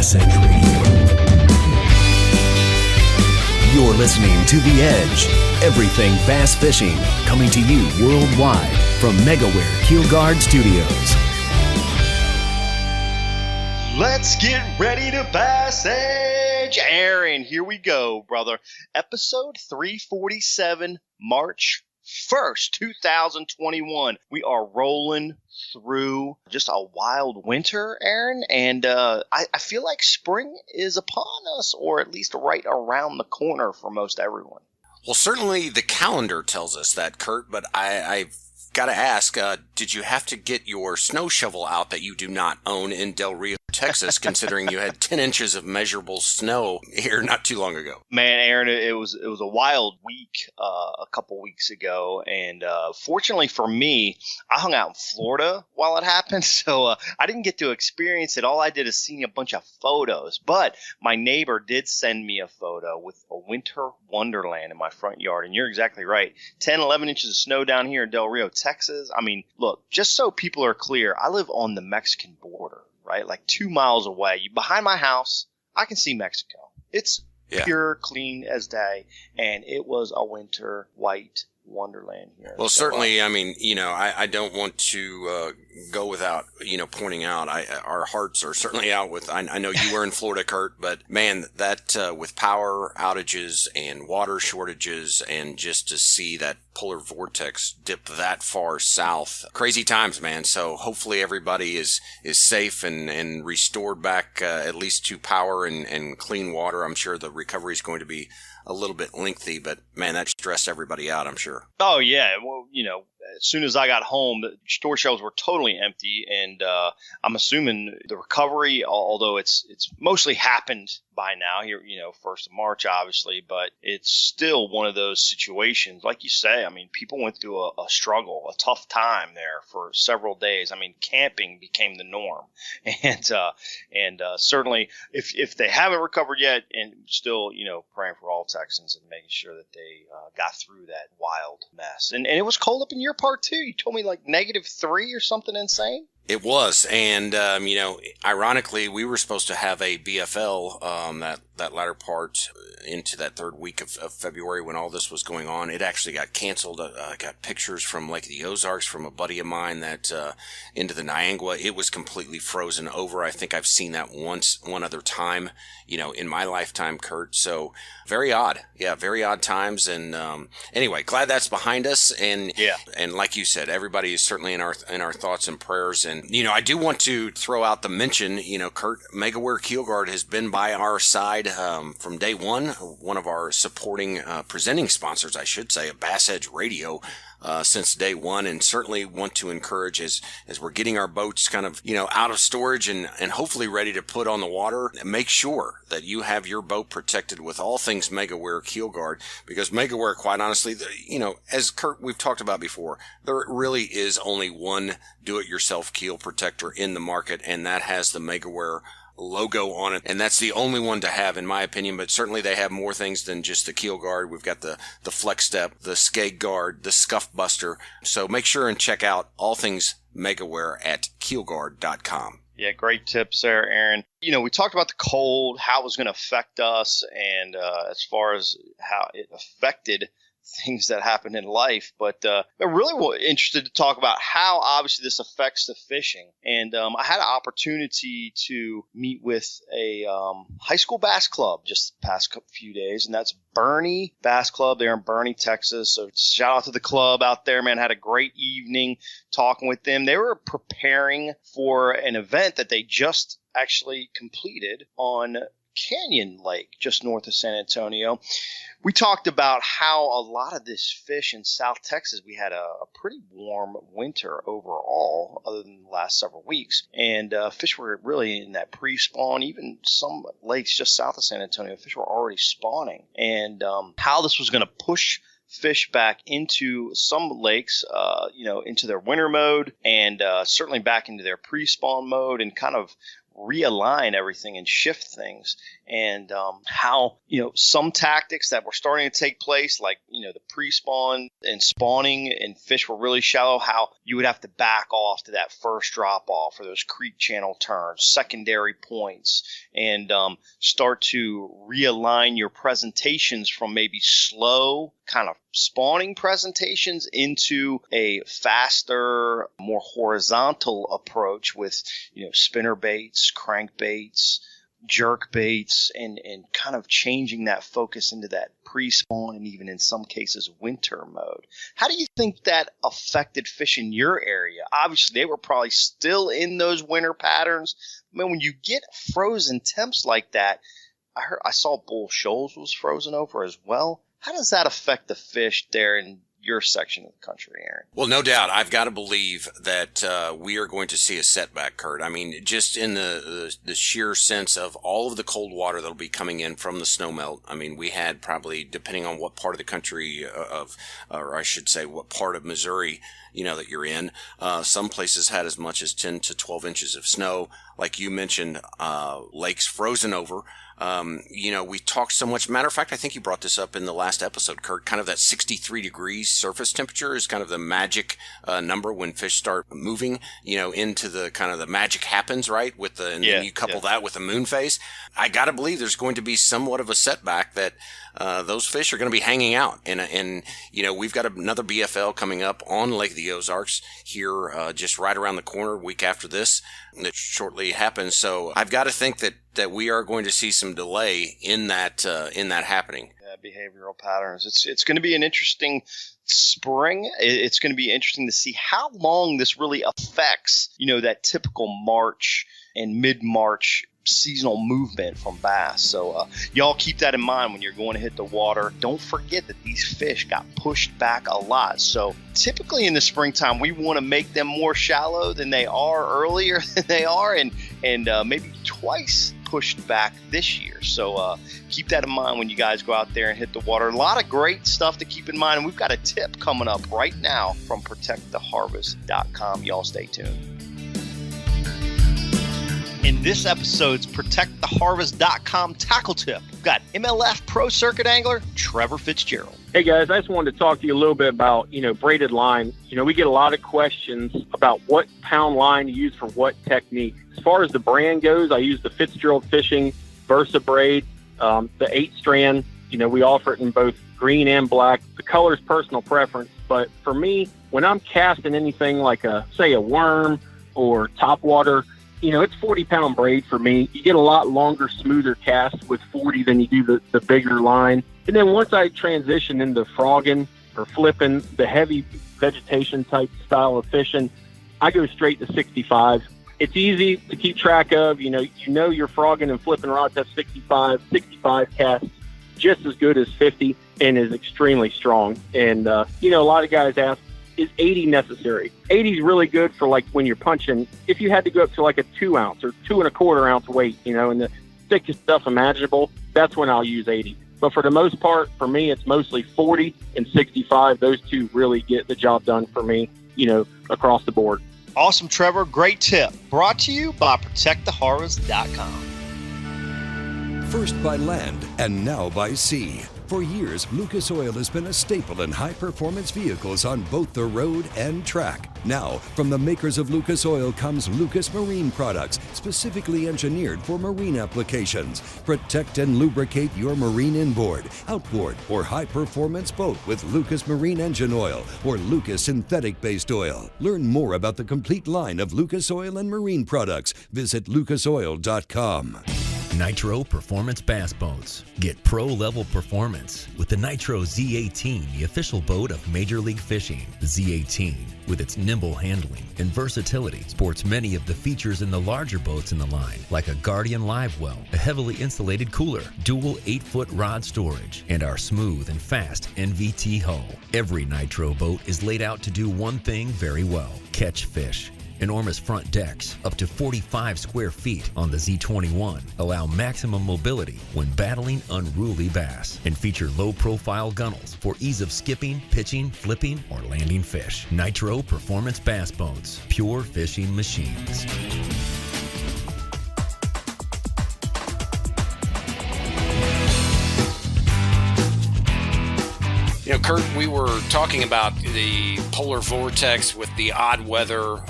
BassEdge Radio. You're listening to The Edge. Everything bass fishing, coming to you worldwide from MegaWare Keelguard Studios. Let's get ready to BassEdge. Aaron, here we go, brother. Episode 347, March 1st, 2021. We are rolling through just a wild winter, Aaron, and I feel like spring is upon us, or at least right around the corner for most everyone. Well, certainly the calendar tells us that, Kurt, but I've got to ask, did you have to get your snow shovel out that you do not own in Del Rio, Texas, considering you had 10 inches of measurable snow here not too long ago? Man, Aaron, it was a wild week a couple weeks ago, and fortunately for me, I hung out in Florida while it happened, so I didn't get to experience it. All I did is see a bunch of photos, but my neighbor did send me a photo with a winter wonderland in my front yard, and you're exactly right. 10, 11 inches of snow down here in Del Rio, Texas. I mean, look, just so people are clear, I live on the Mexican border, right? Like 2 miles away. Behind my house, I can see Mexico. It's pure, clean as day, and it was a winter white wonderland here. Well, certainly, I mean, I don't want to go without, pointing out, our hearts are certainly out with, I know you were in Florida, Kurt, but man, that with power outages and water shortages, and just to see that polar vortex dip that far south, crazy times, man. So hopefully everybody is safe and restored back at least to power and clean water. I'm sure the recovery is going to be a little bit lengthy, but man, that stressed everybody out, I'm sure. Oh, yeah. Well, as soon as I got home, the store shelves were totally empty, and I'm assuming the recovery, although it's mostly happened by now here, 1st of March, obviously, but it's still one of those situations. Like you say, I mean, people went through a struggle, a tough time there for several days. I mean, camping became the norm, and certainly if they haven't recovered yet, and still, praying for all Texans and making sure that they got through that wild mess. And it was cold up in your part too. You told me like -3 or something insane. It was, and ironically, we were supposed to have a BFL that latter part into that third week of February when all this was going on. It actually got canceled. I got pictures from Lake of the Ozarks from a buddy of mine that into the Niangua. It was completely frozen over. I think I've seen that one other time, in my lifetime, Kurt. So very odd. Yeah, very odd times. And anyway, glad that's behind us. And and like you said, everybody is certainly in our thoughts and prayers. And I do want to throw out the mention, Kurt, MegaWare Keelguard has been by our side from day one of our supporting presenting sponsors, I should say, of BassEdge Radio since day one, and certainly want to encourage as we're getting our boats kind of, out of storage and hopefully ready to put on the water, make sure that you have your boat protected with all things MegaWare Keelguard, because MegaWare, quite honestly, as Kurt, we've talked about before, there really is only one do-it-yourself keel protector in the market, and that has the MegaWare logo on it, and that's the only one to have, in my opinion. But certainly they have more things than just the keel guard. We've got the Flex Step, the Skeg Guard, the Scuff Buster. So make sure and check out all things MegaWare at keelguard.com. Yeah, great tips there, Aaron. We talked about the cold, how it was going to affect us, and as far as how it affected things that happen in life, but I'm really interested to talk about how obviously this affects the fishing. And I had an opportunity to meet with a high school bass club just the past few days, and that's Bernie Bass Club there in Bernie, Texas. So shout out to the club out there, man. Had a great evening talking with them. They were preparing for an event that they just actually completed on Canyon Lake, just north of San Antonio. We talked about how a lot of this fish in South Texas, we had a pretty warm winter overall, other than the last several weeks. And fish were really in that pre-spawn. Even some lakes just south of San Antonio, fish were already spawning. And how this was going to push fish back into some lakes, into their winter mode, and certainly back into their pre-spawn mode, and kind of realign everything and shift things. And how, some tactics that were starting to take place, like, the pre-spawn and spawning and fish were really shallow, how you would have to back off to that first drop off or those creek channel turns, secondary points, and start to realign your presentations from maybe slow kind of spawning presentations into a faster, more horizontal approach with, spinner baits, crank baits, jerk baits, and kind of changing that focus into that pre-spawn and even in some cases winter mode. How do you think that affected fish in your area? Obviously, they were probably still in those winter patterns. When you get frozen temps like that, I saw Bull Shoals was frozen over as well. How does that affect the fish there in your section of the country, Aaron? Well, no doubt. I've got to believe that we are going to see a setback, Kurt. I mean, just in the sheer sense of all of the cold water that'll be coming in from the snowmelt. I mean, we had probably, depending on what part of the country or I should say what part of Missouri, that you're in, some places had as much as 10 to 12 inches of snow. Like you mentioned, lakes frozen over. We talked so much. Matter of fact, I think you brought this up in the last episode, Kurt. Kind of that 63 degrees surface temperature is kind of the magic number when fish start moving. Into the kind of the magic happens, right? Then you couple that with the moon phase. I got to believe there's going to be somewhat of a setback that those fish are going to be hanging out, and we've got another BFL coming up on Lake of the Ozarks here, just right around the corner, week after this, that shortly happens. So I've got to think that we are going to see some delay in that happening. Yeah, behavioral patterns. It's going to be an interesting spring. It's going to be interesting to see how long this really affects, that typical March and mid-March seasonal movement from bass. So y'all keep that in mind when you're going to hit the water. Don't forget that these fish got pushed back a lot. So typically in the springtime, we want to make them more shallow than they are earlier than they are, and maybe twice pushed back this year. So keep that in mind when you guys go out there and hit the water. A lot of great stuff to keep in mind. And we've got a tip coming up right now from protecttheharvest.com. Y'all stay tuned. In this episode's ProtectTheHarvest.com tackle tip, we've got MLF Pro Circuit Angler Trevor Fitzgerald. Hey guys, I just wanted to talk to you a little bit about, braided line. We get a lot of questions about what pound line to use for what technique. As far as the brand goes, I use the Fitzgerald Fishing Versa Braid, the 8-strand. We offer it in both green and black. The color is personal preference, but for me, when I'm casting anything like a worm or topwater, it's 40-pound braid for me. You get a lot longer, smoother cast with 40 than you do the bigger line. And then once I transition into frogging or flipping, the heavy vegetation type style of fishing, I go straight to 65. It's easy to keep track of. Your frogging and flipping rods have 65 casts, just as good as 50, and is extremely strong. And, a lot of guys ask, is 80 necessary? 80 is really good for like when you're punching. If you had to go up to like a 2 ounce or 2 1/4 ounce weight, and the thickest stuff imaginable, that's when I'll use 80. But for the most part, for me, it's mostly 40 and 65. Those two really get the job done for me, across the board. Awesome, Trevor. Great tip. Brought to you by ProtectTheHarvest.com. First by land and now by sea. For years, Lucas Oil has been a staple in high-performance vehicles on both the road and track. Now, from the makers of Lucas Oil comes Lucas Marine products, specifically engineered for marine applications. Protect and lubricate your marine inboard, outboard, or high-performance boat with Lucas Marine Engine Oil or Lucas Synthetic-Based Oil. Learn more about the complete line of Lucas Oil and marine products. Visit lucasoil.com. Nitro Performance Bass Boats. Get pro-level performance with the Nitro Z18, the official boat of Major League Fishing. The Z18, with its nimble handling and versatility, sports many of the features in the larger boats in the line, like a Guardian Live Well, a heavily insulated cooler, dual 8-foot rod storage, and our smooth and fast NVT hull. Every Nitro boat is laid out to do one thing very well: catch fish. Enormous front decks, up to 45 square feet on the Z21, allow maximum mobility when battling unruly bass, and feature low-profile gunnels for ease of skipping, pitching, flipping, or landing fish. Nitro Performance Bass Boats, pure fishing machines. Kurt, we were talking about the polar vortex with the odd weather,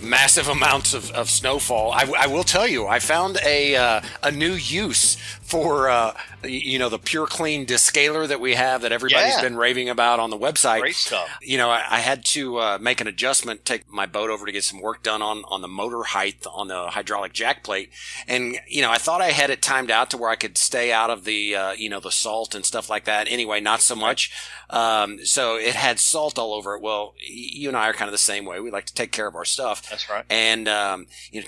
massive amounts of snowfall. I will tell you, I found a new use for the Pure Clean Descaler that we have that everybody's been raving about on the website. Great stuff. I had to make an adjustment, take my boat over to get some work done on the motor height on the hydraulic jack plate. And, I thought I had it timed out to where I could stay out of the, the salt and stuff like that. Anyway, not so much. So it had salt all over it. Well, you and I are kind of the same way. We like to take care of our stuff. That's right. And,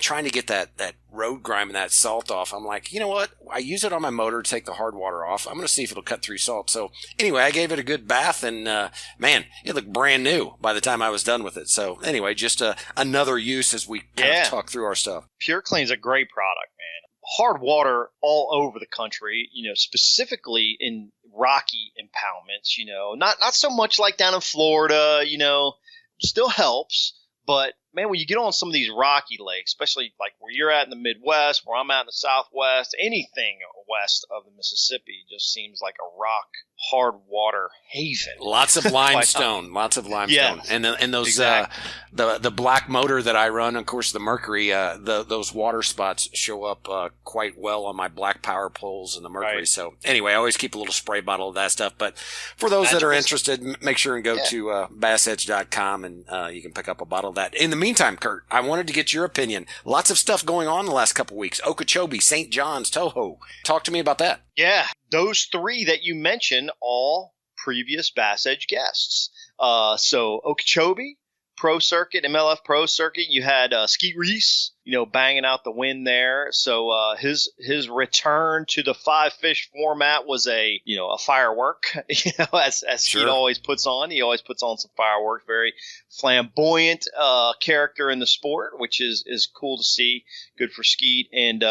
trying to get that road grime and that salt off, I'm like, you know what? I use it on my motor to take the hard water off. I'm going to see if it'll cut through salt. So anyway, I gave it a good bath, and man, it looked brand new by the time I was done with it. So anyway, just another use as we kind of talk through our stuff. Pure Clean's a great product, man. Hard water all over the country, specifically in rocky impoundments, not so much like down in Florida, still helps. But, man, when you get on some of these rocky lakes, especially like where you're at in the Midwest, where I'm at in the Southwest, anything west of the Mississippi just seems like a rock, hard water haven. Lots of limestone. Yes, and those exactly. The black motor that I run, of course, the Mercury, those water spots show up quite well on my black power poles and the Mercury. Right. So anyway, I always keep a little spray bottle of that stuff. But for those that are interested, make sure and go to BassEdge.com and you can pick up a bottle of that. In the meantime, Kurt, I wanted to get your opinion. Lots of stuff going on the last couple weeks. Okeechobee, St. John's, Toho. Talk to me about that. Yeah, those three that you mentioned, all previous BassEdge guests. So Okeechobee, Pro Circuit, MLF Pro Circuit, you had Skeet Reese, banging out the win there. So his return to the 5-fish format was a firework, as Skeet always puts on. He always puts on some fireworks. Very flamboyant character in the sport, which is cool to see. Good for Skeet. And,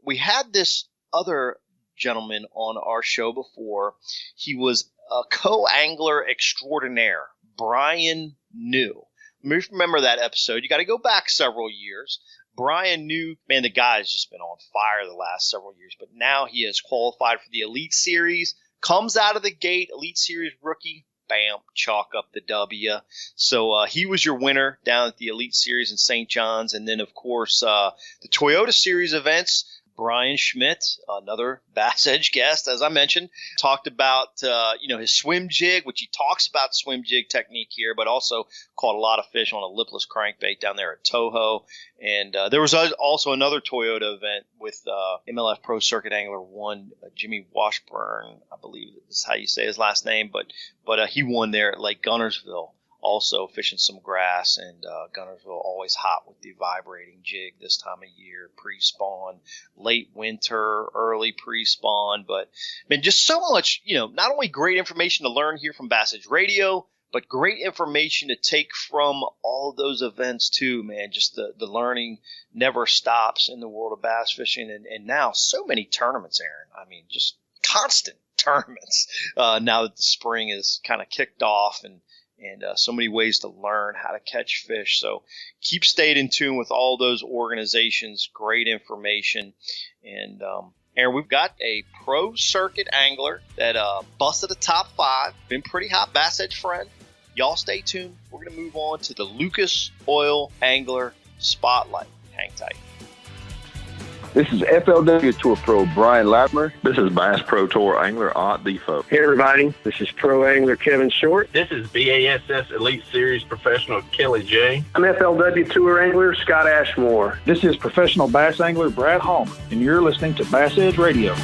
we had this other gentleman on our show before. He was a co-angler extraordinaire, Brian New. Remember that episode. You got to go back several years. Brian New, man, the guy's just been on fire the last several years, but now he has qualified for the Elite Series, comes out of the gate, Elite Series rookie, bam, chalk up the W. So he was your winner down at the Elite Series in St. John's. And then, of course, the Toyota Series events, Brian Schmidt, another BassEdge guest, as I mentioned, talked about his swim jig, which he talks about swim jig technique here, but also caught a lot of fish on a lipless crankbait down there at Toho. And there was also another Toyota event with MLF Pro Circuit Angler 1, Jimmy Washburn, I believe is how you say his last name, but he won there at Lake Gunnersville. Also fishing some grass, and Gunnersville always hot with the vibrating jig this time of year, pre-spawn, late winter, early pre-spawn. But, man, just so much, not only great information to learn here from BassEdge Radio, but great information to take from all of those events too, man. Just the learning never stops in the world of bass fishing. And now so many tournaments, Aaron. I mean, just constant tournaments now that the spring is kind of kicked off, and so many ways to learn how to catch fish. So keep staying in tune with all those organizations. Great information. And Aaron, we've got a Pro Circuit angler that busted a top 5. Been pretty hot BassEdge friend. Y'all stay tuned. We're going to move on to the Lucas Oil Angler Spotlight. Hang tight. This is FLW Tour Pro Brian Latimer. This is Bass Pro Tour Angler Art Defoe. Hey everybody, this is Pro Angler Kevin Short. This is BASS Elite Series Professional Kelly J. I'm FLW Tour Angler Scott Ashmore. This is Professional Bass Angler Brad Hallman, and you're listening to BassEdge Radio.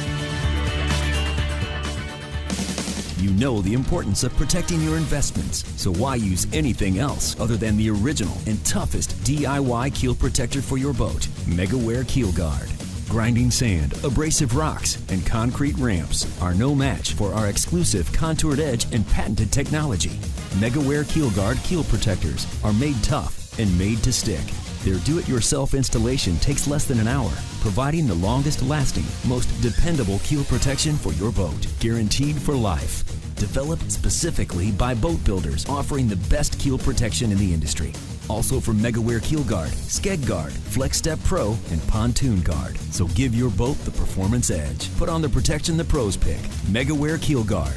You know the importance of protecting your investments, so why use anything else other than the original and toughest DIY keel protector for your boat, MegaWare Keel Guard. Grinding sand, abrasive rocks, and concrete ramps are no match for our exclusive contoured edge and patented technology. MegaWare Keel Guard keel protectors are made tough and made to stick. Their do-it-yourself installation takes less than an hour, providing the longest-lasting, most dependable keel protection for your boat, guaranteed for life. Developed specifically by boat builders offering the best keel protection in the industry. Also from MegaWare Keel Guard, Skeg Guard, Flex Step Pro, and Pontoon Guard. So give your boat the performance edge. Put on the protection the pros pick. MegaWare Keel Guard.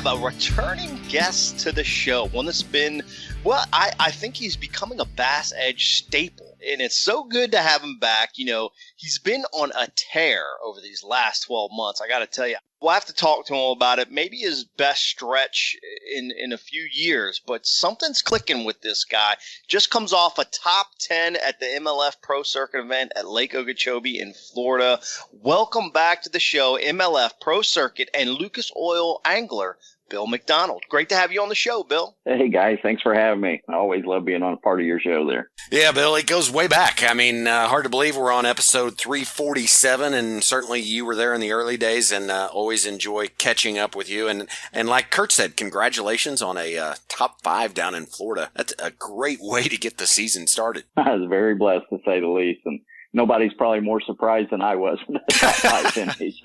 have a returning guest to the show, one that's been, well, I think he's becoming a BassEdge staple. And it's so good to have him back. You know, he's been on a tear over these last 12 months. I got to tell you, we'll have to talk to him about it. Maybe his best stretch in a few years, but something's clicking with this guy. Just comes off a top 10 at the MLF Pro Circuit event at Lake Okeechobee in Florida. Welcome back to the show, MLF Pro Circuit and Lucas Oil angler, Bill McDonald. Great to have you on the show, Bill. Hey, guys. Thanks for having me. I always love being on a part of your show there. Yeah, Bill, it goes way back. I mean, hard to believe we're on episode 347, and certainly you were there in the early days, and always enjoy catching up with you. And like Kurt said, congratulations on a top 5 down in Florida. That's a great way to get the season started. I was very blessed, to say the least, and nobody's probably more surprised than I was when the top 5 finish.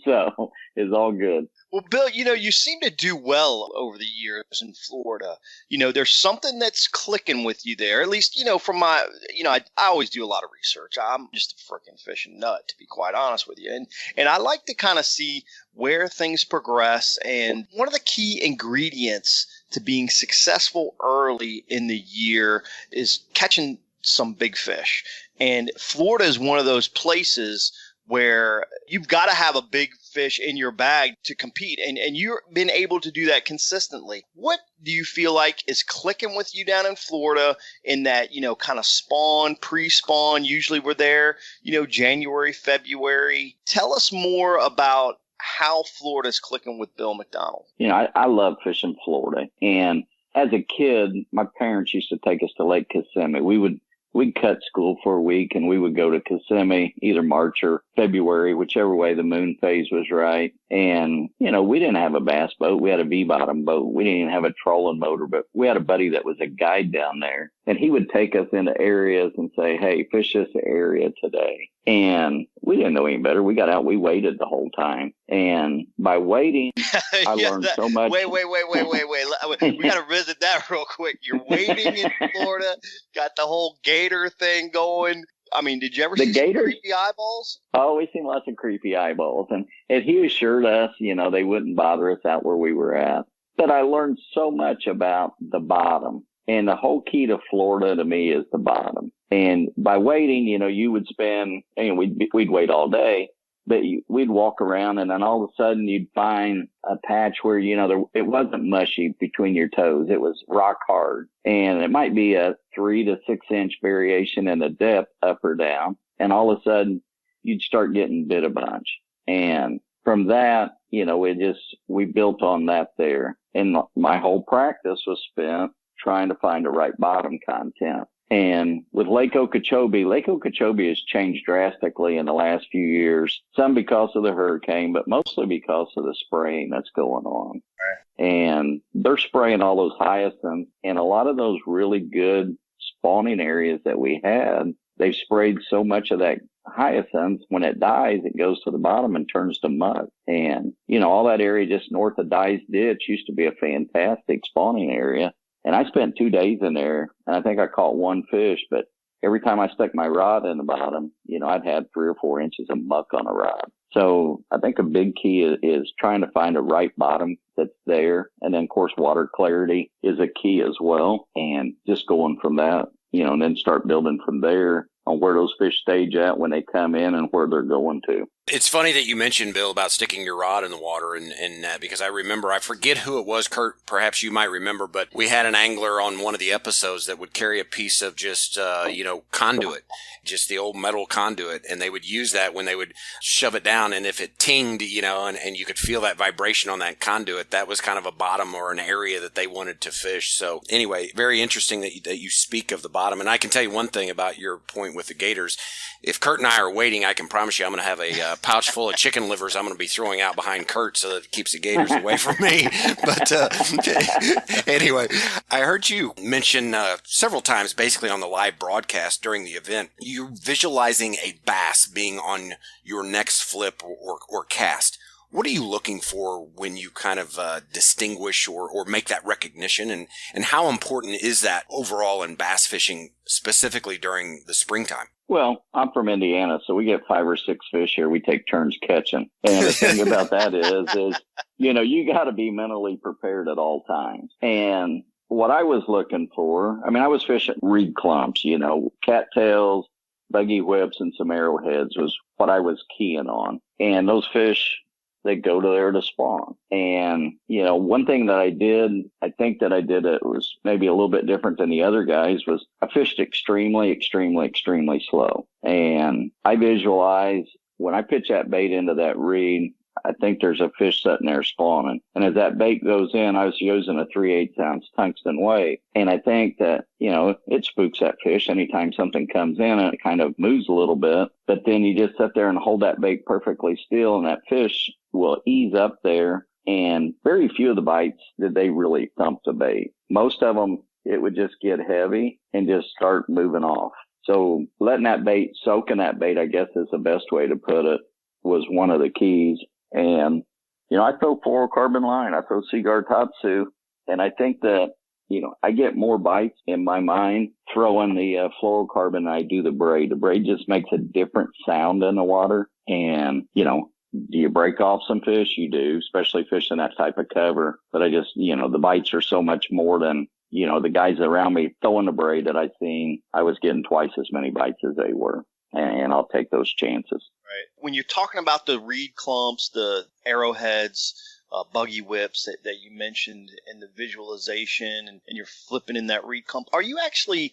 So it's all good. Well, Bill, you know, you seem to do well over the years in Florida. You know, there's something that's clicking with you there. At least, you know, from my, you know, I always do a lot of research. I'm just a freaking fishing nut, to be quite honest with you. And I like to kind of see where things progress. And one of the key ingredients to being successful early in the year is catching some big fish. And Florida is one of those places where you've got to have a big fish in your bag to compete. And you've been able to do that consistently. What do you feel like is clicking with you down in Florida in that, you know, kind of spawn, pre-spawn? Usually we're there, you know, January, February. Tell us more about how Florida's clicking with Bill McDonald. You know, I love fishing Florida. And as a kid, my parents used to take us to Lake Kissimmee. We'd cut school for a week and we would go to Kissimmee, either March or February, whichever way the moon phase was right. And, you know, we didn't have a bass boat. We had a V-bottom boat. We didn't even have a trolling motor, but we had a buddy that was a guide down there. And he would take us into areas and say, hey, fish this area today. And we didn't know any better. We got out. We waited the whole time. And by waiting, I learned so much. Wait. We got to visit that real quick. You're waiting in Florida, got the whole gator thing going. I mean, did you ever see some creepy eyeballs? Oh, we seen lots of creepy eyeballs. And he assured us, you know, they wouldn't bother us out where we were at. But I learned so much about the bottom. And the whole key to Florida to me is the bottom. And by waiting, you know, you would spend, and we'd wait all day, but we'd walk around and then all of a sudden you'd find a patch where, you know, it wasn't mushy between your toes. It was rock hard. And it might be a 3 to 6 inch variation in the depth up or down. And all of a sudden you'd start getting bit a bunch. And from that, you know, we built on that there. And my whole practice was spent trying to find the right bottom content. And with Lake Okeechobee has changed drastically in the last few years, some because of the hurricane, but mostly because of the spraying that's going on. Right. And they're spraying all those hyacinths, and a lot of those really good spawning areas that we had, they've sprayed so much of that hyacinth, when it dies, it goes to the bottom and turns to mud. And, you know, all that area just north of Dye's Ditch used to be a fantastic spawning area. And I spent 2 days in there, and I think I caught one fish, but every time I stuck my rod in the bottom, you know, I'd had 3 or 4 inches of muck on a rod. So I think a big key is trying to find a right bottom that's there. And then, of course, water clarity is a key as well. And just going from that, you know, and then start building from there on where those fish stage at when they come in and where they're going to. It's funny that you mentioned, Bill, about sticking your rod in the water, and because I remember, I forget who it was, Kurt, perhaps you might remember, but we had an angler on one of the episodes that would carry a piece of just, conduit, just the old metal conduit, and they would use that when they would shove it down, and if it tinged, you know, and you could feel that vibration on that conduit, that was kind of a bottom or an area that they wanted to fish. So anyway, very interesting that you speak of the bottom, and I can tell you one thing about your point with the gators. If Kurt and I are waiting, I can promise you I'm going to have a pouch full of chicken livers I'm going to be throwing out behind Kurt so that it keeps the gators away from me. But anyway, I heard you mention several times, basically on the live broadcast during the event, you're visualizing a bass being on your next flip or cast. What are you looking for when you kind of distinguish or make that recognition? And how important is that overall in bass fishing, specifically during the springtime? Well, I'm from Indiana, so we get 5 or 6 fish here. We take turns catching. And the thing about that is, you got to be mentally prepared at all times. And what I was looking for, I was fishing reed clumps, cattails, buggy whips, and some arrowheads was what I was keying on. And those fish, they go to there to spawn. And, one thing that I think that I did it was maybe a little bit different than the other guys was I fished extremely, extremely, extremely slow. And I visualize when I pitch that bait into that reed, I think there's a fish sitting there spawning. And as that bait goes in, I was using a 3/8 ounce tungsten weight. And I think that, it spooks that fish anytime something comes in and it kind of moves a little bit. But then you just sit there and hold that bait perfectly still and that fish will ease up there. And very few of the bites did they really thump the bait. Most of them, it would just get heavy and just start moving off. So letting that bait, soaking that bait, I guess is the best way to put it, was one of the keys. And, I throw fluorocarbon line, I throw Seaguar Tatsu, and I think that, I get more bites in my mind throwing the fluorocarbon than I do the braid. The braid just makes a different sound in the water. And, do you break off some fish? You do, especially fishing that type of cover. But I just, the bites are so much more than, the guys around me throwing the braid that I seen. I was getting twice as many bites as they were. And I'll take those chances. Right. When you're talking about the reed clumps, the arrowheads, buggy whips that you mentioned, and the visualization, and you're flipping in that reed clump, are you actually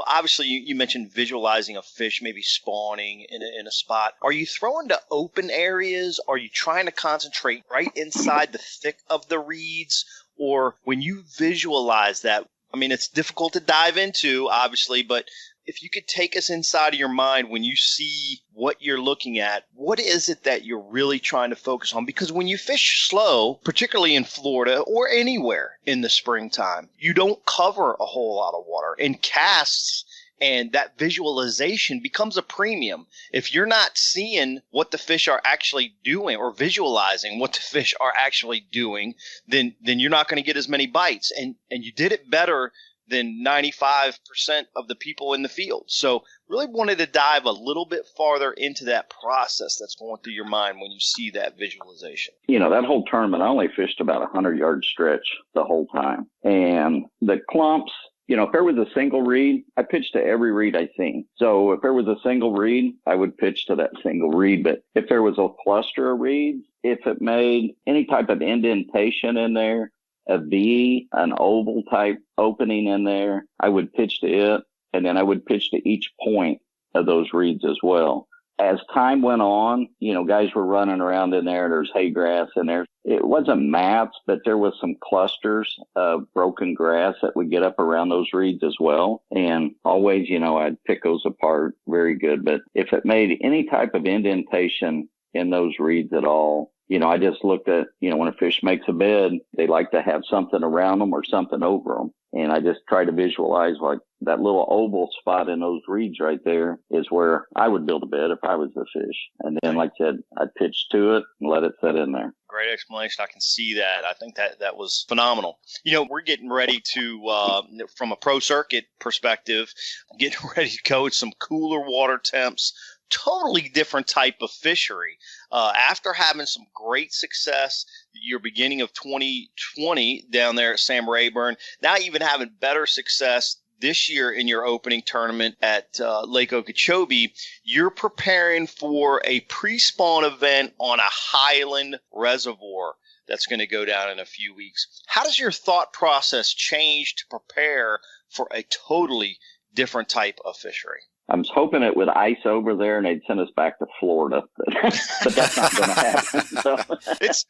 obviously you mentioned visualizing a fish maybe spawning in a spot. Are you throwing to open areas? Are you trying to concentrate right inside the thick of the reeds? Or when you visualize that, it's difficult to dive into, obviously, but if you could take us inside of your mind when you see what you're looking at, what is it that you're really trying to focus on? Because when you fish slow, particularly in Florida or anywhere in the springtime, you don't cover a whole lot of water. And casts and that visualization becomes a premium. If you're not seeing what the fish are actually doing or visualizing what the fish are actually doing, then you're not going to get as many bites. And you did it better than 95% of the people in the field. So really wanted to dive a little bit farther into that process that's going through your mind when you see that visualization. That whole tournament, I only fished about a 100-yard stretch the whole time. And the clumps, if there was a single reed, I pitched to every reed I seen. So if there was a single reed, I would pitch to that single reed. But if there was a cluster of reeds, if it made any type of indentation in there, a V, an oval type opening in there, I would pitch to it, and then I would pitch to each point of those reeds as well. As time went on, guys were running around in there. There's hay grass in there. It wasn't mats, but there was some clusters of broken grass that would get up around those reeds as well. And always, I'd pick those apart very good. But if it made any type of indentation in those reeds at all, I just looked at, when a fish makes a bed, they like to have something around them or something over them. And I just try to visualize like that little oval spot in those reeds right there is where I would build a bed if I was the fish. And then, like I said, I'd pitch to it and let it sit in there. Great explanation. I can see that. I think that was phenomenal. We're getting ready to, from a pro circuit perspective, getting ready to go with some cooler water temps. Totally different type of fishery. After having some great success your beginning of 2020 down there at Sam Rayburn, now even having better success this year in your opening tournament at Lake Okeechobee, you're preparing for a pre-spawn event on a highland reservoir that's going to go down in a few weeks. How does your thought process change to prepare for a totally different type of fishery? I was hoping it would ice over there and they'd send us back to Florida, but that's not going to happen. So. It's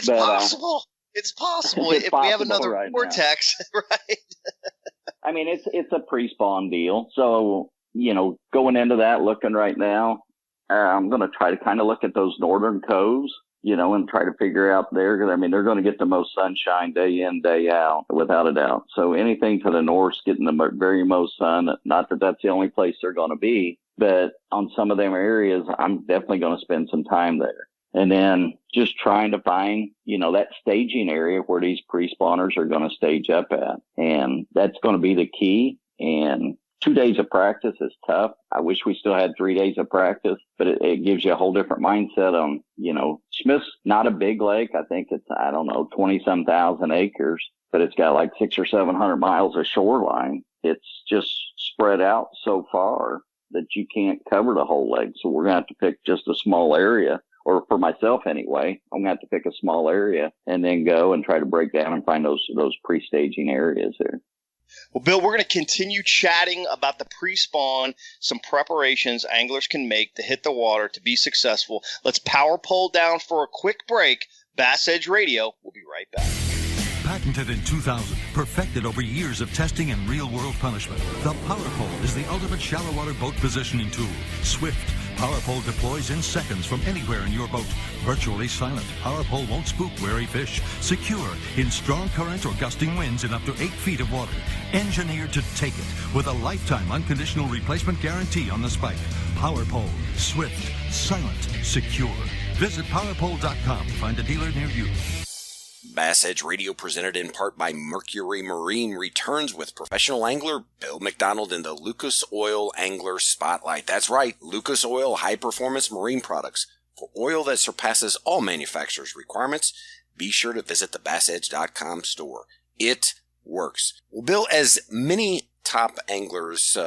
possible. It's possible if we have another vortex, right? It's a pre-spawn deal. So, going into that, looking right now, I'm going to try to kind of look at those northern coves, and try to figure out there. Because, they're going to get the most sunshine day in, day out, without a doubt. So anything to the north getting the very most sun, not that that's the only place they're going to be, but on some of them areas, I'm definitely going to spend some time there. And then just trying to find, that staging area where these pre-spawners are going to stage up at. And that's going to be the key. And 2 days of practice is tough. I wish we still had 3 days of practice, but it gives you a whole different mindset on, Smith's not a big lake. I think it's, 20-some thousand acres, but it's got like 600 or 700 miles of shoreline. It's just spread out so far that you can't cover the whole lake. So we're going to have to pick just a small area, or for myself anyway, I'm going to have to pick a small area and then go and try to break down and find those pre-staging areas there. Well, Bill, we're going to continue chatting about the pre-spawn, some preparations anglers can make to hit the water to be successful. Let's power pole down for a quick break. BassEdge Radio. We'll be right back. Patented in 2000, perfected over years of testing and real-world punishment, the Power Pole is the ultimate shallow water boat positioning tool. Swift. Power Pole deploys in seconds from anywhere in your boat. Virtually silent, Power Pole won't spook wary fish. Secure in strong currents or gusting winds in up to 8 feet of water. Engineered to take it with a lifetime unconditional replacement guarantee on the spike. Power Pole, swift, silent, secure. Visit powerpole.com to find a dealer near you. BassEdge Radio, presented in part by Mercury Marine, returns with professional angler Bill McDonald in the Lucas Oil Angler Spotlight. That's right, Lucas Oil high-performance marine products. For oil that surpasses all manufacturers' requirements, be sure to visit the BassEdge.com store. It works. Well, Bill, as many top anglers,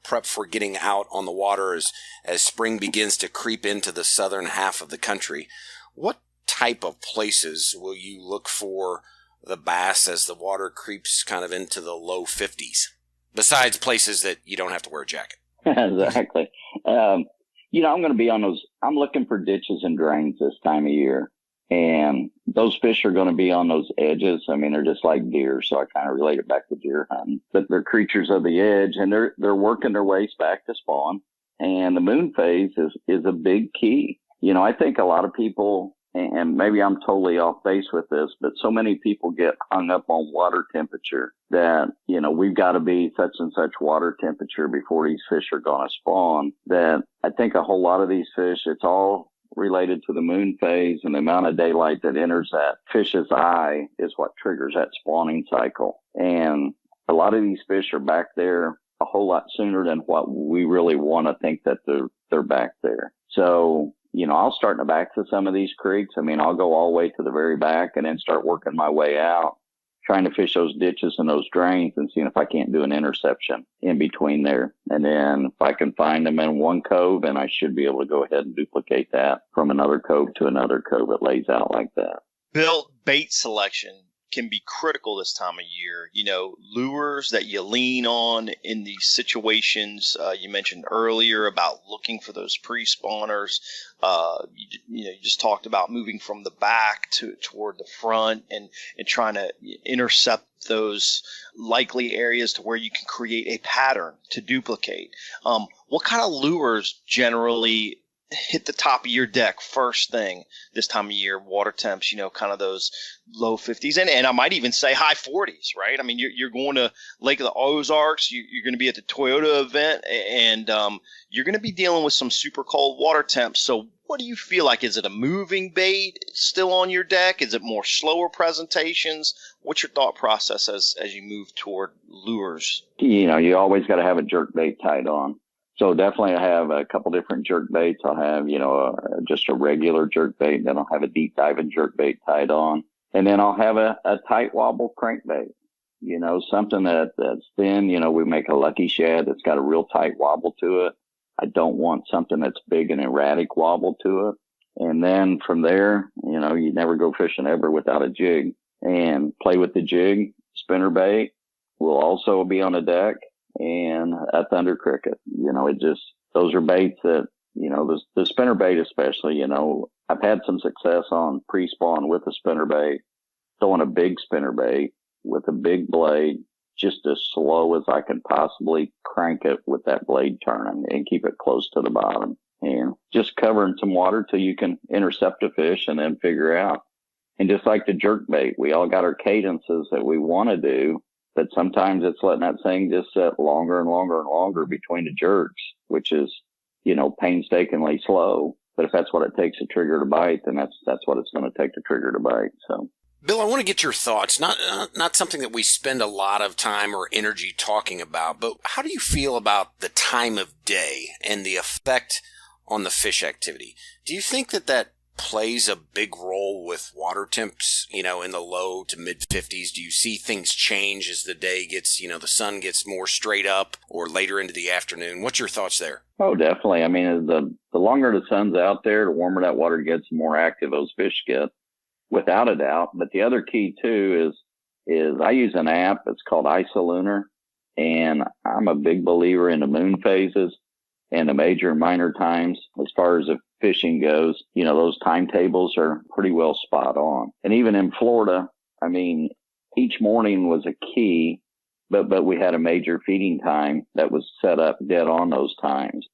prep for getting out on the water as spring begins to creep into the southern half of the country, what type of places will you look for the bass as the water creeps kind of into the low 50s, besides places that you don't have to wear a jacket? Exactly. I'm going to be on those. I'm looking for ditches and drains this time of year, and those fish are going to be on those edges. I mean, they're just like deer, so I kind of relate it back to deer hunting, but they're creatures of the edge, and they're working their ways back to spawn. And the moon phase is a big key. I think a lot of people, and maybe I'm totally off base with this, but so many people get hung up on water temperature that, we've got to be such and such water temperature before these fish are going to spawn, that I think a whole lot of these fish, it's all related to the moon phase, and the amount of daylight that enters that fish's eye is what triggers that spawning cycle. And a lot of these fish are back there a whole lot sooner than what we really want to think that they're back there. So, I'll start in the backs of some of these creeks. I'll go all the way to the very back and then start working my way out, trying to fish those ditches and those drains and seeing if I can't do an interception in between there. And then if I can find them in one cove, and I should be able to go ahead and duplicate that from another cove to another cove. It lays out like that. Bill, bait selection can be critical this time of year. Lures that you lean on in these situations. You mentioned earlier about looking for those pre-spawners. You just talked about moving from the back toward the front and trying to intercept those likely areas to where you can create a pattern to duplicate. What kind of lures generally hit the top of your deck first thing this time of year? Water temps, kind of those low 50s, and I might even say high 40s, right? You're going to Lake of the Ozarks, you're going to be at the Toyota event, and you're going to be dealing with some super cold water temps. So what do you feel like? Is it a moving bait still on your deck? Is it more slower presentations? What's your thought process as you move toward lures? You always got to have a jerk bait tied on. So definitely I have a couple different jerk baits. I'll have, just a regular jerk bait. Then I'll have a deep diving jerk bait tied on. And then I'll have a tight wobble crankbait, something that's thin. We make a lucky shad that's got a real tight wobble to it. I don't want something that's big and erratic wobble to it. And then from there, you never go fishing ever without a jig, and play with the jig. Spinner bait will also be on the deck, and a thunder cricket. Those are baits that, the spinner bait especially, I've had some success on pre-spawn with a spinner bait, throwing a big spinner bait with a big blade, just as slow as I can possibly crank it with that blade turning and keep it close to the bottom, and just covering some water till you can intercept a fish and then figure out. And just like the jerk bait, we all got our cadences that we want to do, but sometimes it's letting that thing just set longer and longer and longer between the jerks, which is, painstakingly slow. But if that's what it takes to trigger the bite, then that's what it's going to take to trigger the bite. So, Bill, I want to get your thoughts. Not something that we spend a lot of time or energy talking about, but how do you feel about the time of day and the effect on the fish activity? Do you think that plays a big role with water temps, in the low to mid 50s? Do you see things change as the day gets, the sun gets more straight up or later into the afternoon? What's your thoughts there? Oh, definitely. I mean, the longer the sun's out there, the warmer that water gets, the more active those fish get, without a doubt. But the other key too is I use an app. It's called IsoLunar, and I'm a big believer in the moon phases and the major and minor times. As far as the fishing goes, those timetables are pretty well spot on. And even in Florida, I mean, each morning was a key, but we had a major feeding time that was set up dead on those times,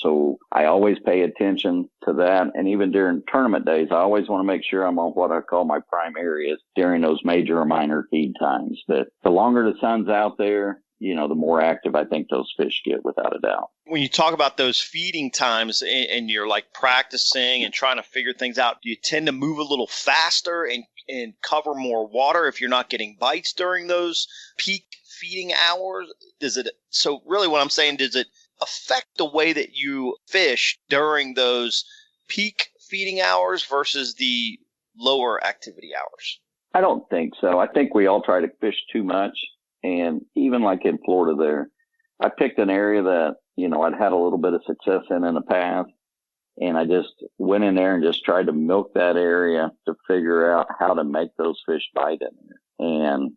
so I always pay attention to that. And even during tournament days, I always want to make sure I'm on what I call my prime areas during those major or minor feed times. But the longer the sun's out there, the more active I think those fish get, without a doubt. When you talk about those feeding times and you're like practicing and trying to figure things out, do you tend to move a little faster and cover more water if you're not getting bites during those peak feeding hours? So really what I'm saying, does it affect the way that you fish during those peak feeding hours versus the lower activity hours? I don't think so. I think we all try to fish too much. And even like in Florida there, I picked an area that, I'd had a little bit of success in the past. And I just went in there and just tried to milk that area to figure out how to make those fish bite in there. And,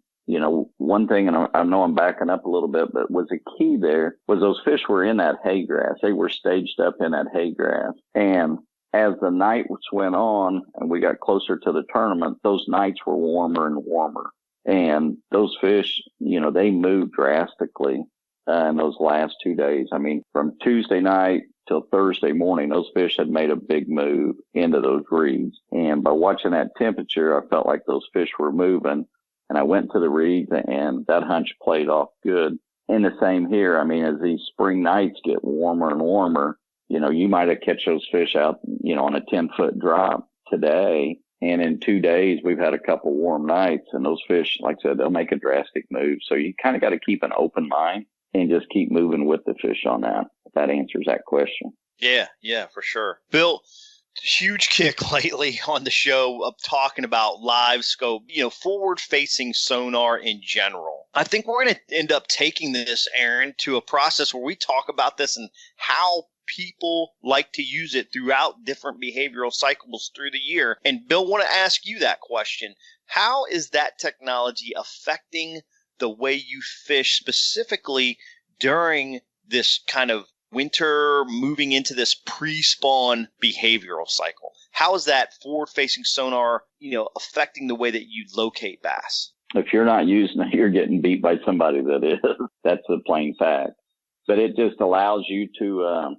one thing, and I know I'm backing up a little bit, but was a key there was those fish were in that hay grass. They were staged up in that hay grass. And as the nights went on and we got closer to the tournament, those nights were warmer and warmer. And those fish, they moved drastically in those last 2 days. I mean, from Tuesday night till Thursday morning, those fish had made a big move into those reeds. And by watching that temperature, I felt like those fish were moving. And I went to the reeds, and that hunch played off good. And the same here. I mean, as these spring nights get warmer and warmer, you might have catch those fish out, on a 10-foot drop today. And in 2 days, we've had a couple warm nights, and those fish, like I said, they'll make a drastic move. So you kind of got to keep an open mind and just keep moving with the fish on that, if that answers that question. Yeah, for sure. Bill, huge kick lately on the show of talking about live scope, forward-facing sonar in general. I think we're going to end up taking this, Aaron, to a process where we talk about this and how people like to use it throughout different behavioral cycles through the year. And Bill, want to ask you that question. How is that technology affecting the way you fish specifically during this kind of winter moving into this pre-spawn behavioral cycle? How is that forward-facing sonar, affecting the way that you locate bass? If you're not using it, you're getting beat by somebody that is. That's the plain fact. But it just allows you to,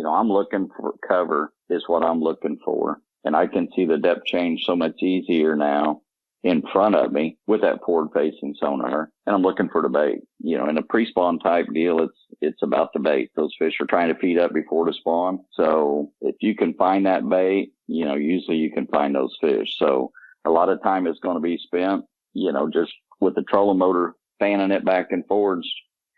I'm looking for cover is what I'm looking for. And I can see the depth change so much easier now in front of me with that forward-facing sonar. And I'm looking for the bait. In a pre-spawn type deal, it's about the bait. Those fish are trying to feed up before the spawn. So if you can find that bait, usually you can find those fish. So a lot of time is going to be spent, just with the trolling motor, fanning it back and forwards,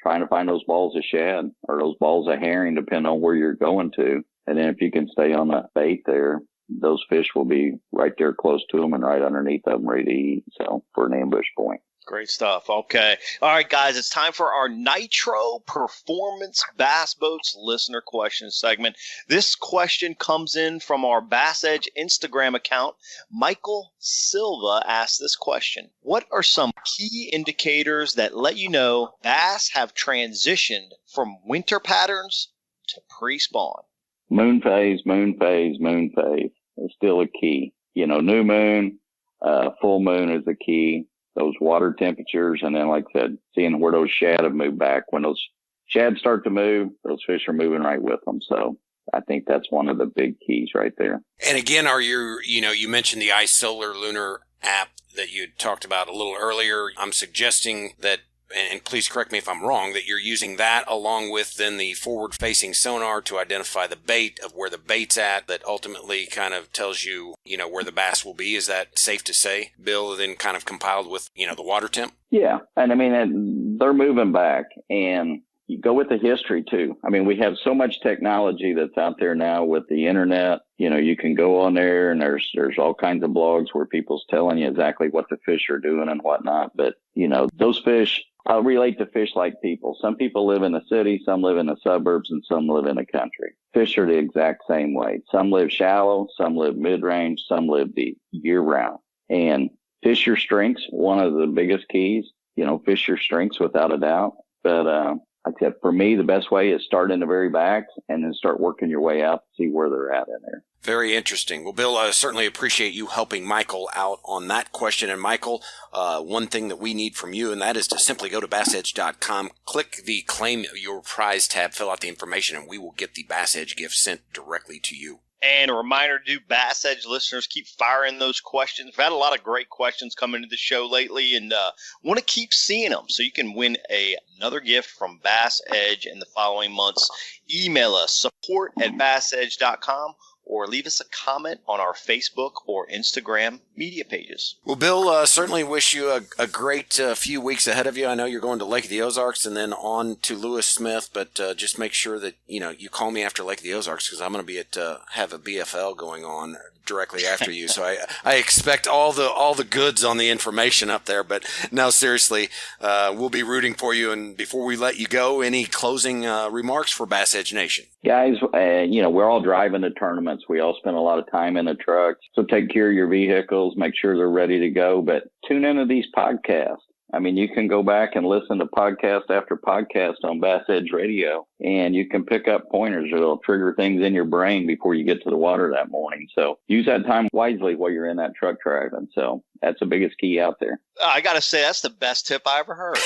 trying to find those balls of shad or those balls of herring, depending on where you're going to. And then if you can stay on that bait there, those fish will be right there close to them and right underneath them ready to eat. So for an ambush point. Great stuff. Okay. All right, guys, it's time for our Nitro Performance Bass Boats listener question segment. This question comes in from our BassEdge Instagram account. Michael Silva asked this question. What are some key indicators that let you know bass have transitioned from winter patterns to pre-spawn? Moon phase is still a key. New moon, full moon is a key. Those water temperatures, and then, like I said, seeing where those shad have moved back. When those shad start to move, those fish are moving right with them. So I think that's one of the big keys right there. And again, you mentioned the IsoLunar app that you talked about a little earlier. I'm suggesting that and please correct me if I'm wrong, that you're using that along with then the forward-facing sonar to identify the bait of where the bait's at, that ultimately kind of tells you, where the bass will be. Is that safe to say, Bill, then kind of compiled with, the water temp? Yeah. And I mean, they're moving back, and you go with the history too. I mean, we have so much technology that's out there now with the internet. You can go on there and there's all kinds of blogs where people's telling you exactly what the fish are doing and whatnot. But, those fish, I'll relate to fish like people. Some people live in the city, some live in the suburbs, and some live in the country. Fish are the exact same way. Some live shallow, some live mid-range, some live deep year-round. And fish your strengths, one of the biggest keys, fish your strengths without a doubt. But like I said, for me, the best way is start in the very back and then start working your way out to see where they're at in there. Very interesting. Well, Bill, I certainly appreciate you helping Michael out on that question. And Michael, one thing that we need from you, and that is to simply go to BassEdge.com, click the Claim Your Prize tab, fill out the information, and we will get the BassEdge gift sent directly to you. And a reminder to BassEdge listeners, keep firing those questions. We've had a lot of great questions come into the show lately, and want to keep seeing them so you can win another gift from BassEdge in the following months. Email us, support@BassEdge.com, or leave us a comment on our Facebook or Instagram media pages. Well, Bill, certainly wish you a great few weeks ahead of you. I know you're going to Lake of the Ozarks and then on to Lewis Smith, but just make sure that, you call me after Lake of the Ozarks, because I'm going to be have a BFL going on directly after you. So I expect all the goods on the information up there. But no, seriously, we'll be rooting for you. And before we let you go, any closing remarks for Bass Edge Nation? Guys, we're all driving to tournaments. We all spend a lot of time in the trucks. So take care of your vehicles, make sure they're ready to go. But tune into these podcasts. I mean, you can go back and listen to podcast after podcast on BassEdge Radio, and you can pick up pointers that'll trigger things in your brain before you get to the water that morning. So use that time wisely while you're in that truck driving. So that's the biggest key out there. I got to say, that's the best tip I ever heard.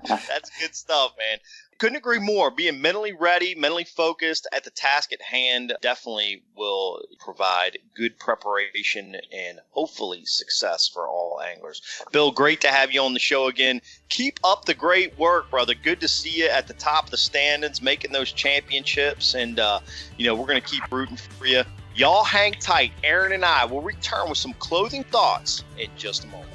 That's good stuff, man. Couldn't agree more. Being mentally ready, mentally focused at the task at hand definitely will provide good preparation and hopefully success for all anglers. Bill, great to have you on the show again. Keep up the great work, brother. Good to see you at the top of the standings, making those championships. And, we're going to keep rooting for you. Y'all hang tight. Aaron and I will return with some closing thoughts in just a moment.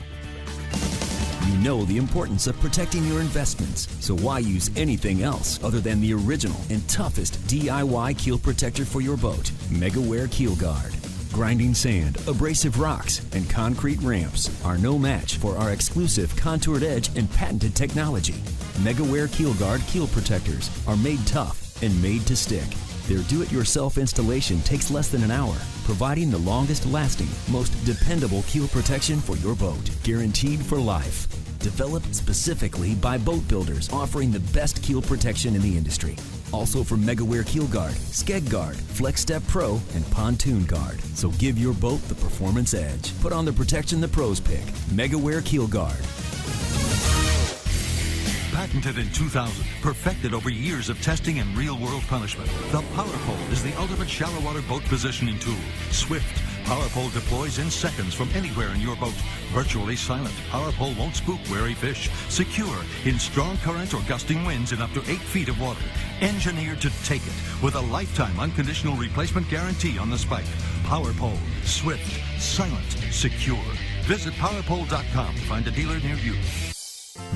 You know the importance of protecting your investments, so why use anything else other than the original and toughest DIY keel protector for your boat, MegaWare Keel Guard. Grinding sand, abrasive rocks, and concrete ramps are no match for our exclusive contoured edge and patented technology. MegaWare Keel Guard keel protectors are made tough and made to stick. Their do-it-yourself installation takes less than an hour, providing the longest-lasting, most dependable keel protection for your boat, guaranteed for life. Developed specifically by boat builders offering the best keel protection in the industry. Also from MegaWare Keel Guard, Skeg Guard, Flex Step Pro, and Pontoon Guard. So give your boat the performance edge. Put on the protection the pros pick. MegaWare Keel Guard. Patented in 2000, perfected over years of testing and real-world punishment, the Power Pole is the ultimate shallow water boat positioning tool. Swift, Power Pole deploys in seconds from anywhere in your boat. Virtually silent, Power Pole won't spook wary fish. Secure in strong currents or gusting winds in up to 8 feet of water. Engineered to take it with a lifetime unconditional replacement guarantee on the spike. Power Pole, swift, silent, secure. Visit powerpole.com to find a dealer near you.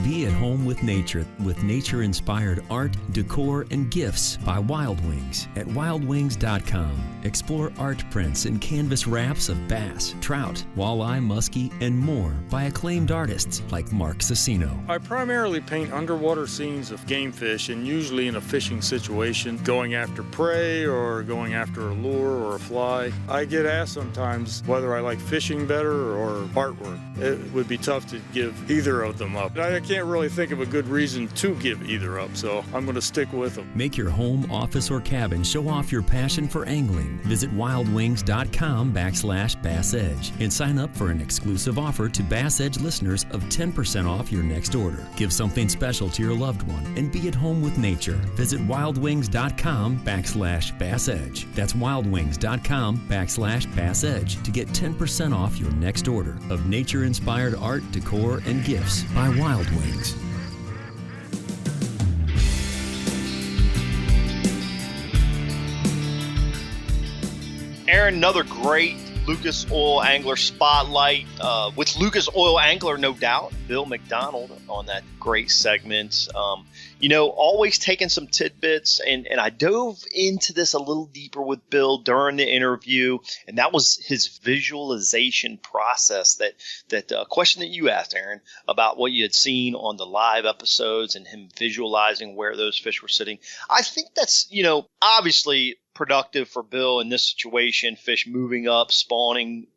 Be at home with nature-inspired art, decor, and gifts by Wild Wings at wildwings.com. Explore art prints and canvas wraps of bass, trout, walleye, muskie, and more by acclaimed artists like Mark Cicino. I primarily paint underwater scenes of game fish, and usually in a fishing situation, going after prey or going after a lure or a fly. I get asked sometimes whether I like fishing better or artwork. It would be tough to give either of them up. I can't really think of a good reason to give either up, so I'm going to stick with them. Make your home, office, or cabin show off your passion for angling. Visit wildwings.com/BassEdge and sign up for an exclusive offer to BassEdge listeners of 10% off your next order. Give something special to your loved one and be at home with nature. Visit wildwings.com/BassEdge. That's wildwings.com/BassEdge to get 10% off your next order of nature-inspired art, decor, and gifts by Wild Wings. Aaron, another great Lucas Oil Angler spotlight with Lucas Oil Angler, no doubt. Bill McDonald on that great segment. Always taking some tidbits, and I dove into this a little deeper with Bill during the interview, and that was his visualization process. That question that you asked, Aaron, about what you had seen on the live episodes and him visualizing where those fish were sitting. I think that's, obviously productive for Bill in this situation, fish moving up, spawning,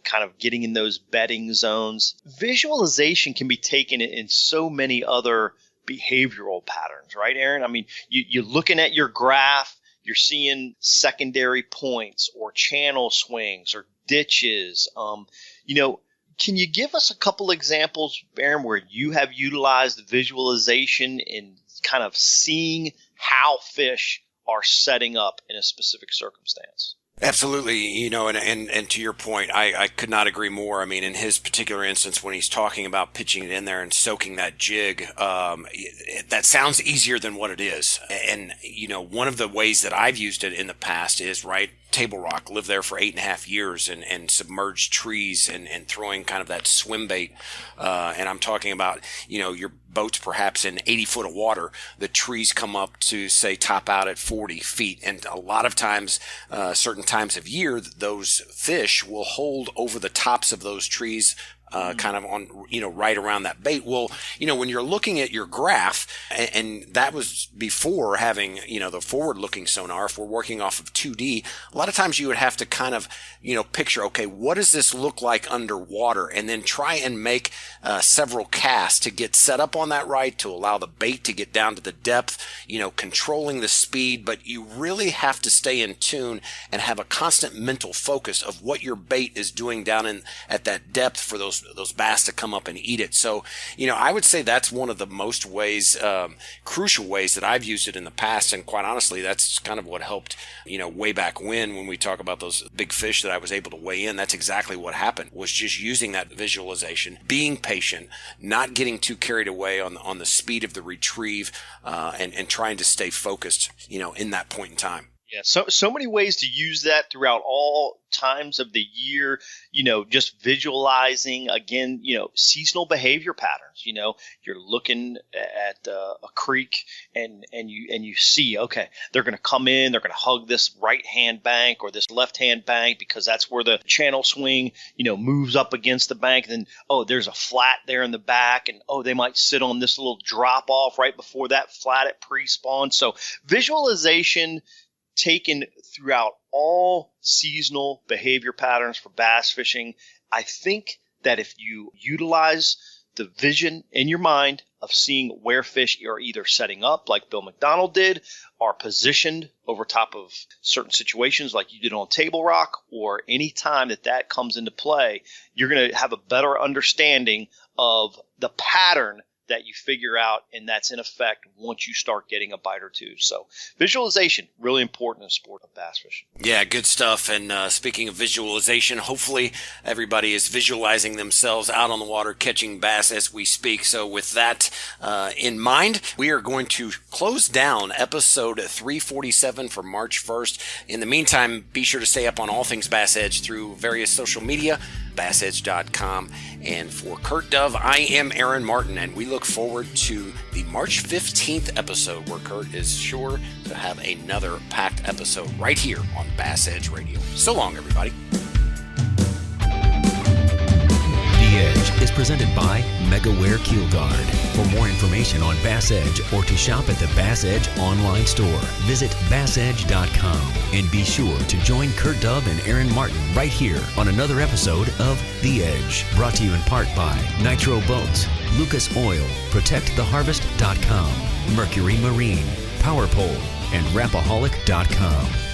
kind of getting in those bedding zones. Visualization can be taken in so many other behavioral patterns, right, Aaron? I mean, you're looking at your graph, you're seeing secondary points or channel swings or ditches. Can you give us a couple examples, Aaron, where you have utilized visualization in kind of seeing how fish are setting up in a specific circumstance? Absolutely. And to your point, I could not agree more. I mean, in his particular instance, when he's talking about pitching it in there and soaking that jig, that sounds easier than what it is. And, one of the ways that I've used it in the past is, Table Rock, lived there for 8.5 years and submerged trees and throwing kind of that swim bait. And I'm talking about, your boat's perhaps in 80 foot of water. The trees come up to, say, top out at 40 feet. And a lot of times, certain times of year, those fish will hold over the tops of those trees kind of on, right around that bait. Well, when you're looking at your graph, and that was before having, the forward-looking sonar, if we're working off of 2D, a lot of times you would have to kind of, picture, okay, what does this look like underwater? And then try and make several casts to get set up on that right, to allow the bait to get down to the depth, controlling the speed. But you really have to stay in tune and have a constant mental focus of what your bait is doing down at that depth for those bass to come up and eat it. So, I would say that's one of the most crucial ways that I've used it in the past. And quite honestly, that's kind of what helped, way back when we talk about those big fish that I was able to weigh in. That's exactly what happened, was just using that visualization, being patient, not getting too carried away on the speed of the retrieve, and trying to stay focused, in that point in time. Yeah, so many ways to use that throughout all times of the year, just visualizing, again, seasonal behavior patterns. You're looking at a creek and you see, okay, they're going to come in, they're going to hug this right-hand bank or this left-hand bank because that's where the channel swing, moves up against the bank. And then, there's a flat there in the back, and, they might sit on this little drop-off right before that flat at pre-spawn. So visualization taken throughout all seasonal behavior patterns for bass fishing. I think that if you utilize the vision in your mind of seeing where fish are either setting up, like Bill McDonald did, are positioned over top of certain situations like you did on Table Rock, or any time that comes into play, you're going to have a better understanding of the pattern that you figure out, and that's in effect once you start getting a bite or two. So visualization, really important in the sport of bass fishing. Yeah, good stuff. And speaking of visualization, hopefully everybody is visualizing themselves out on the water catching bass as we speak. So with that in mind, we are going to close down episode 347 for March 1st. In the meantime, be sure to stay up on all things Bass Edge through various social media, BassEdge.com. And for Kurt Dove, I am Aaron Martin, and we look forward to the March 15th episode, where Kurt is sure to have another packed episode right here on Bass Edge Radio. So long, everybody. The Edge. BassEdge is presented by MegaWare Keel Guard. For more information on BassEdge or to shop at the BassEdge online store, visit BassEdge.com. And be sure to join Kurt Dove and Aaron Martin right here on another episode of The Edge, brought to you in part by Nitro Boats, Lucas Oil, ProtectTheHarvest.com, Mercury Marine, PowerPole, and Rapaholic.com.